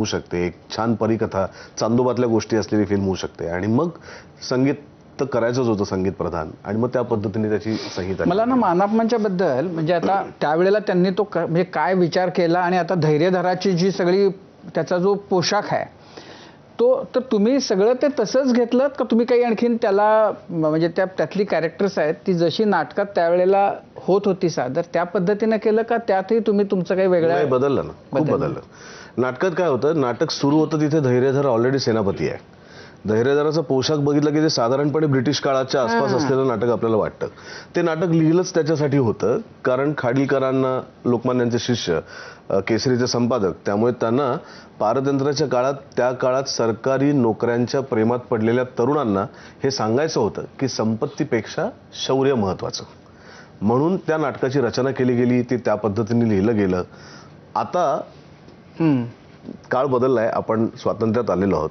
होऊ शकते, एक छान परिकथा, चांदोबातल्या गोष्टी असलेली फिल्म होऊ शकते आणि मग संगीत तर करायचंच होतं संगीत प्रधान आणि मग त्या पद्धतीने त्याची संहिता. मला ना मानापमानच्या बद्दल म्हणजे आता त्यावेळेला त्यांनी तो म्हणजे काय विचार केला आणि आता धैर्यधराची जी सगळी त्याचा जो पोशाख आहे तो तर तुम्ही सगळं ते तसंच घेतलं का तुम्ही काही आणखीन त्याला म्हणजे त्यातली कॅरेक्टर्स आहेत ती जशी नाटकात त्यावेळेला होत होती सादर त्या पद्धतीने केलं का त्यातही तुम्ही तुमचं काही वेगळं बदललं ना, खूप बदललं. नाटकात काय होतं, नाटक सुरू होतं तिथे धैर्यधर ऑलरेडी सेनापती आहे. धैर्यधराचा पोशाख बघितला की ते साधारणपणे ब्रिटिश काळाच्या आसपास असलेलं नाटक आपल्याला वाटतं. ते नाटक लिहिलंच त्याच्यासाठी होतं कारण खाडीलकरांना लोकमान्यांचे शिष्य केसरीचे संपादक त्यामुळे त्यांना पारतंत्र्याच्या काळात त्या काळात सरकारी नोकऱ्यांच्या प्रेमात पडलेल्या तरुणांना हे सांगायचं होतं की संपत्तीपेक्षा शौर्य महत्वाचं. म्हणून त्या नाटकाची रचना केली गेली, ती त्या पद्धतीने लिहिलं गेलं. आता काळ बदललाय, आपण स्वातंत्र्यात आलेलो आहोत.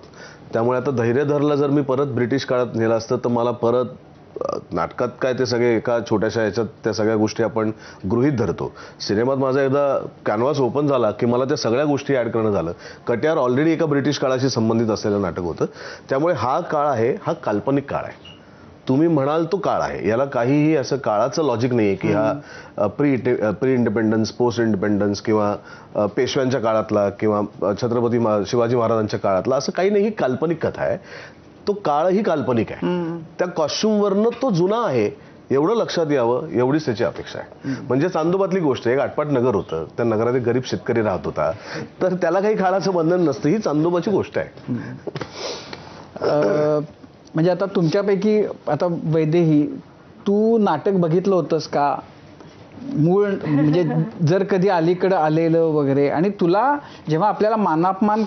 त्यामुळे आता धैर्यधरला जर मी परत ब्रिटिश काळात नेलं असतं तर मला परत नाटकात काय ते सगळे एका छोट्याशा ह्याच्यात त्या सगळ्या गोष्टी आपण गृहीत धरतो. सिनेमात माझा एकदा कॅनव्हास ओपन झाला की मला त्या सगळ्या गोष्टी ॲड करणं झालं. कट्यार ऑलरेडी एका ब्रिटिश काळाशी संबंधित असलेलं नाटक होतं. त्यामुळे हा काळ आहे, हा काल्पनिक काळ आहे. तुम्ही म्हणाल तो काळ आहे, याला काहीही असं काळाचं लॉजिक नाही आहे की हा प्री इंडिपेंडन्स, पोस्ट इंडिपेंडन्स किंवा पेशव्यांच्या काळातला किंवा छत्रपती शिवाजी महाराजांच्या काळातला, असं काही नाही. ही काल्पनिक कथा आहे. तो काळही काल्पनिक आहे. त्या कॉस्ट्युमवरनं तो जुना आहे एवढं लक्षात यावं एवढीच त्याची अपेक्षा आहे. म्हणजे चांदोबातली गोष्ट, एक आटपाट नगर होतं, त्या नगरात एक गरीब शेतकरी राहत होता, तर त्याला काही काळाचं बंधन नसतं. ही चांदोबाची गोष्ट आहे. म्हणजे आता तुमच्यापैकी आता वैदेही, तू नाटक बघितलं होतंस का मूळ, म्हणजे जर कधी अलीकडं आलेलं वगैरे, आणि तुला जेव्हा आपल्याला मानापमान